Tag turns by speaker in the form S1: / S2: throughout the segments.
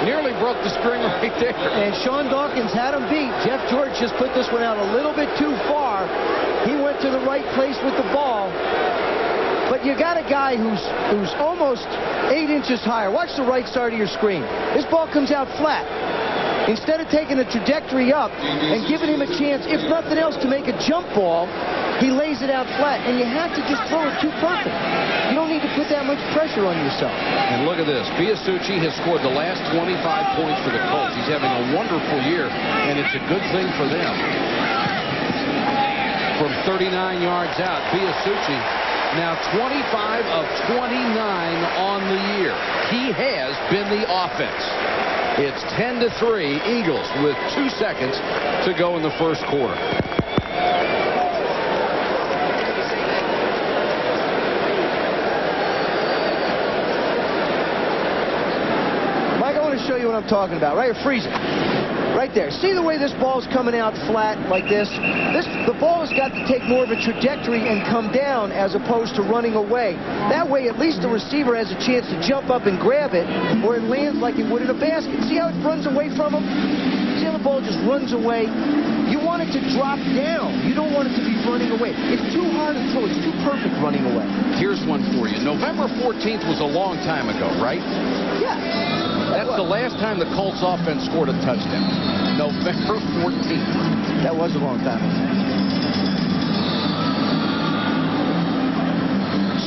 S1: Nearly broke the string right there.
S2: And Sean Dawkins had him beat. Jeff George just put this one out a little bit too far. He went to the right place with the ball. But you got a guy who's almost 8 inches higher. Watch the right side of your screen. This ball comes out flat. Instead of taking a trajectory up and giving him a chance, if nothing else, to make a jump ball, he lays it out flat. And you have to just throw it too perfect. You don't need to put that much pressure on yourself.
S1: And look at this. Biasucci has scored the last 25 points for the Colts. He's having a wonderful year, and it's a good thing for them. From 39 yards out, Biasucci now 25 of 29 on the year. He has been the offense. It's 10-3 Eagles with 2 seconds to go in the first quarter.
S2: Mike, I want to show you what I'm talking about. Right here, freeze it. Right there. See the way this ball's coming out flat like this? The ball has got to take more of a trajectory and come down as opposed to running away. That way, at least the receiver has a chance to jump up and grab it, or it lands like it would in a basket. See how it runs away from him? See how the ball just runs away? You want it to drop down. You don't want it to be running away. It's too hard to throw. It's too perfect running away.
S1: Here's one for you. November 14th was a long time ago, right?
S2: Yeah.
S1: That's the last time the Colts offense scored a touchdown. November 14th.
S2: That was a long time ago.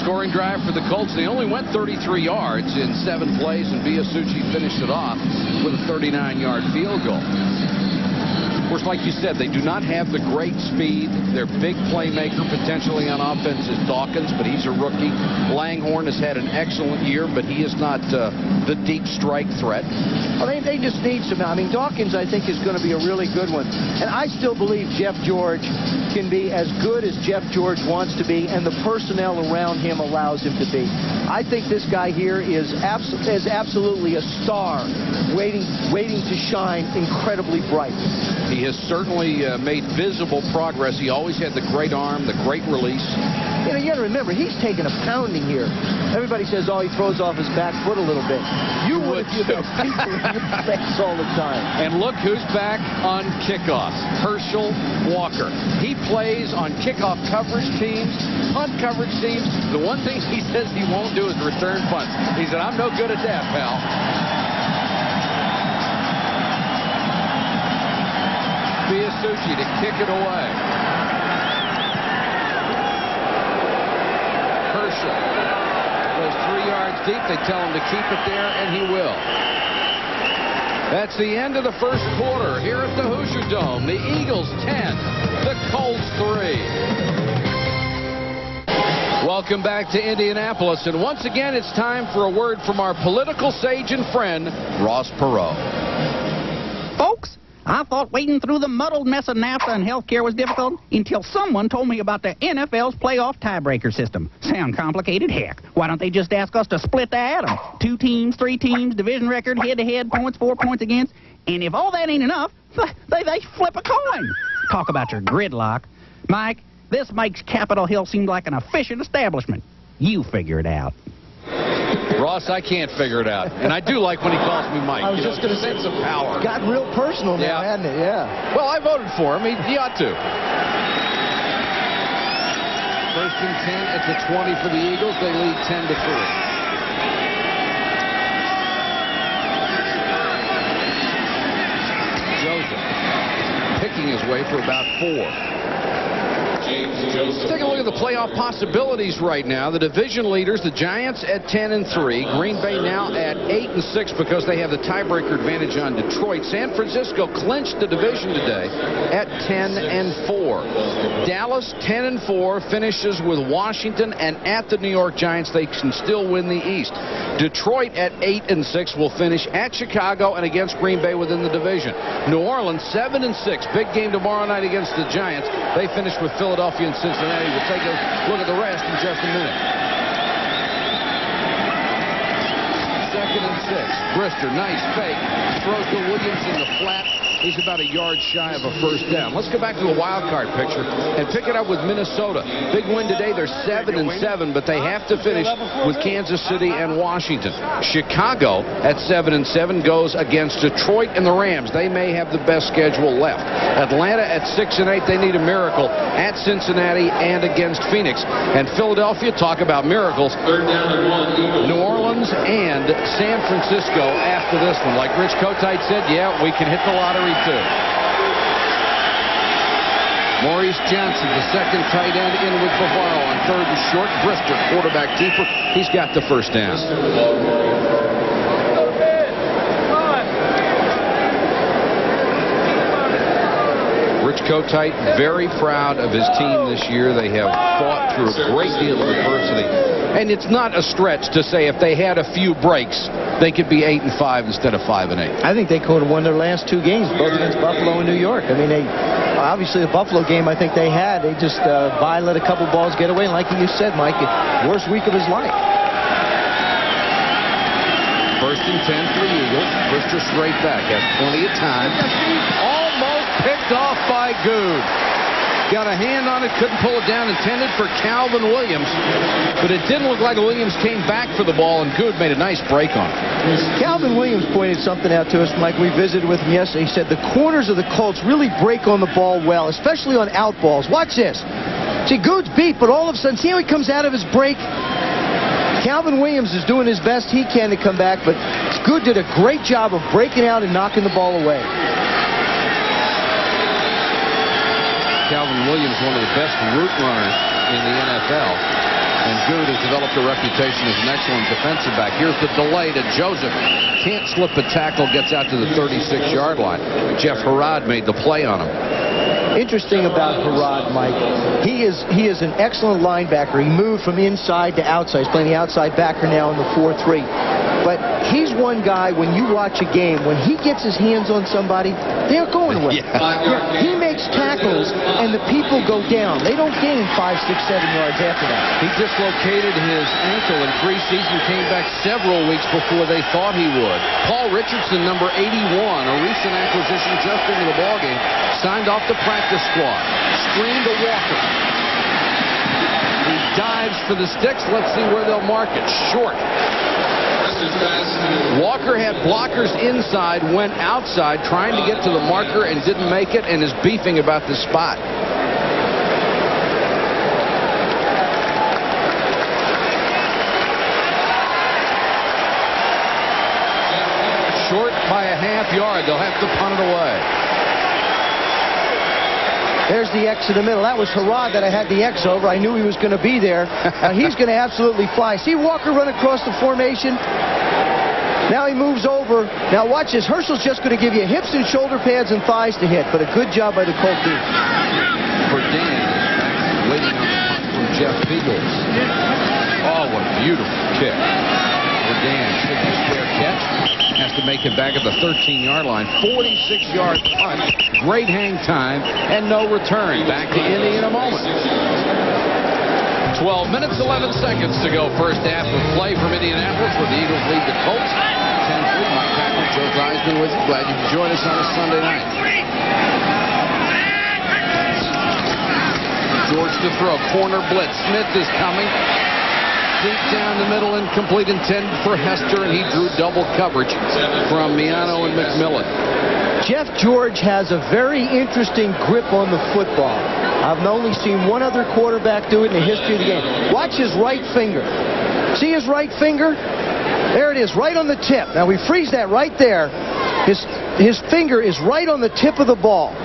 S1: Scoring drive for the Colts. They only went 33 yards in 7 plays, and Biasucci finished it off with a 39-yard field goal. Of course, like you said, they do not have the great speed. Their big playmaker potentially on offense is Dawkins, but he's a rookie. Langhorne has had an excellent year, but he is not the deep strike threat.
S2: Well, they just need some. I mean, Dawkins, I think, is going to be a really good one. And I still believe Jeff George can be as good as Jeff George wants to be, and the personnel around him allows him to be. I think this guy here is absolutely a star, waiting to shine incredibly bright.
S1: He has certainly made visible progress. He always had the great arm, the great release.
S2: You know, you got to remember, he's taking a pounding here. Everybody says, oh, he throws off his back foot a little bit. You would if you had people in your face all the time.
S1: And look who's back on kickoffs. Herschel Walker. He plays on kickoff coverage teams, punt coverage teams. The one thing he says he won't do is return punts. He said, I'm no good at that, pal. Biasucci to kick it away. Herschel goes 3 yards deep. They tell him to keep it there, and he will. That's the end of the first quarter here at the Hoosier Dome. The Eagles 10, the Colts 3. Welcome back to Indianapolis, and once again it's time for a word from our political sage and friend, Ross Perot.
S3: Folks, I thought wading through the muddled mess of NAFTA and healthcare was difficult until someone told me about the NFL's playoff tiebreaker system. Sound complicated? Heck, why don't they just ask us to split the atom? 2 teams, 3 teams, division record, head-to-head points, 4 points against. And if all that ain't enough, they flip a coin. Talk about your gridlock. Mike, this makes Capitol Hill seem like an efficient establishment. You figure it out.
S1: Ross, I can't figure it out. And I do like when he calls me Mike.
S2: I was just going to say,
S1: sense of power.
S2: Got real personal now, hadn't it? Yeah.
S1: Well, I voted for him. He ought to. First and 10 at the 20 for the Eagles. They lead 10-3. Joseph picking his way for about 4. Let's take a look at the playoff possibilities right now. The division leaders, the Giants at 10-3. Green Bay now at 8-6 because they have the tiebreaker advantage on Detroit. San Francisco clinched the division today at 10-4. Dallas 10-4 finishes with Washington, and at the New York Giants they can still win the East. Detroit at 8-6 will finish at Chicago and against Green Bay within the division. New Orleans 7-6. Big game tomorrow night against the Giants. They finish with Philadelphia and Cincinnati. We'll take a look at the rest in just a minute. 2nd and 6. Brister, nice fake. Throws to Williams in the flat. He's about a yard shy of a first down. Let's go back to the wild card picture and pick it up with Minnesota. Big win today. They're 7-7, but they have to finish with Kansas City and Washington. Chicago at 7-7 goes against Detroit and the Rams. They may have the best schedule left. Atlanta at 6-8. They need a miracle at Cincinnati and against Phoenix. And Philadelphia, talk about miracles. New Orleans and San Francisco after this one. Like Rich Kotite said, yeah, we can hit the lottery too. Maurice Johnson, the second tight end, in with Bavaro on 3rd and short. Brister, quarterback keeper. He's got the first down. Rich Kotite, very proud of his team this year. They have fought through a great deal of adversity. And it's not a stretch to say if they had a few breaks, they could be 8-5 instead of 5-8.
S2: I think they could have won their last 2 games, both against Buffalo and New York. I mean, obviously the Buffalo game, I think they had. They just let a couple balls get away. And like you said, Mike, worst week of his life.
S1: 1st and 10 for the Eagles. Brister straight back. Has plenty of time. Almost picked off by Good. Got a hand on it, couldn't pull it down, intended for Calvin Williams. But it didn't look like Williams came back for the ball, and Good made a nice break on it.
S2: Calvin Williams pointed something out to us, Mike. We visited with him yesterday. He said the corners of the Colts really break on the ball well, especially on out balls. Watch this. See, Good's beat, but all of a sudden, see how he comes out of his break? Calvin Williams is doing his best he can to come back, but Good did a great job of breaking out and knocking the ball away.
S1: Calvin Williams, one of the best route runners in the NFL. And Good has developed a reputation as an excellent defensive back. Here's the delay to Joseph. Can't slip a tackle, gets out to the 36-yard line. Jeff Herrod made the play on him.
S2: Interesting about Herrod, Mike. He is an excellent linebacker. He moved from inside to outside. He's playing the outside backer now in the 4-3. But he's one guy, when you watch a game, when he gets his hands on somebody, they're going with it. Yeah, he makes tackles, and the people go down. They don't gain 5, 6, 7 yards after that.
S1: He dislocated his ankle in preseason, came back several weeks before they thought he would. Paul Richardson, number 81, a recent acquisition just into the ballgame, signed off the practice squad. Screen to Walker. He dives for the sticks. Let's see where they'll mark it. Short. Walker had blockers inside, went outside, trying to get to the marker and didn't make it, and is beefing about the spot. Short by a half yard. They'll have to punt it away.
S2: There's the X in the middle. That was Herrod that I had the X over. I knew he was going to be there. He's going to absolutely fly. See Walker run across the formation? Now he moves over. Now watch this. Herschel's just going to give you hips and shoulder pads and thighs to hit, but a good job by the Colt team.
S1: For Dan, waiting on the punt from Jeff Peebles. Oh, what a beautiful kick. For Dan, should be a fair catch. Has to make it back at the 13-yard line. 46-yard punt. Great hang time and no return. Back to Indy in a moment. 12 minutes, 11 seconds to go. First half of play from Indianapolis, where the Eagles lead the Colts. 10-3. Mike Packard, Joe Theismann with you. Glad you could join us on a Sunday night. George to throw. Corner blitz. Smith is coming. Deep down the middle, incomplete, intended for Hester, and he drew double coverage from Miano and McMillan.
S2: Jeff George has a very interesting grip on the football. I've only seen one other quarterback do it in the history of the game. Watch his right finger. See his right finger? There it is, right on the tip. Now we freeze that right there. His finger is right on the tip of the ball.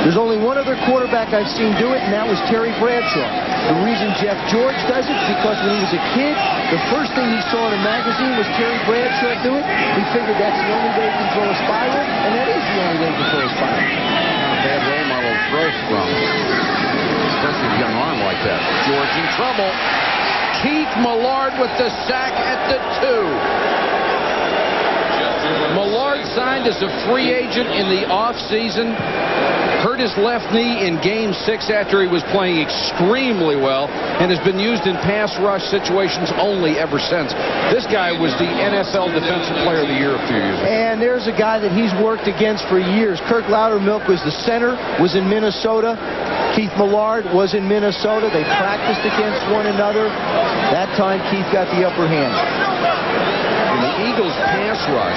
S2: There's only one other quarterback I've seen do it, and that was Terry Bradshaw. The reason Jeff George does it is because when he was a kid, the first thing he saw in a magazine was Terry Bradshaw do it. He figured that's the only way he can throw a spiral, and that is the only way he can throw a spiral.
S1: Not a bad role model to throw from, especially a young arm like that. George in trouble. Keith Millard with the sack at the 2. Millard signed as a free agent in the offseason. hurt his left knee in Game 6 after he was playing extremely well and has been used in pass rush situations only ever since. This guy was the NFL Defensive Player of the Year a few years ago.
S2: And there's a guy that he's worked against for years. Kirk Loudermilk was the center, was in Minnesota. Keith Millard was in Minnesota. They practiced against one another. That time, Keith got the upper hand.
S1: In the Eagles pass rush,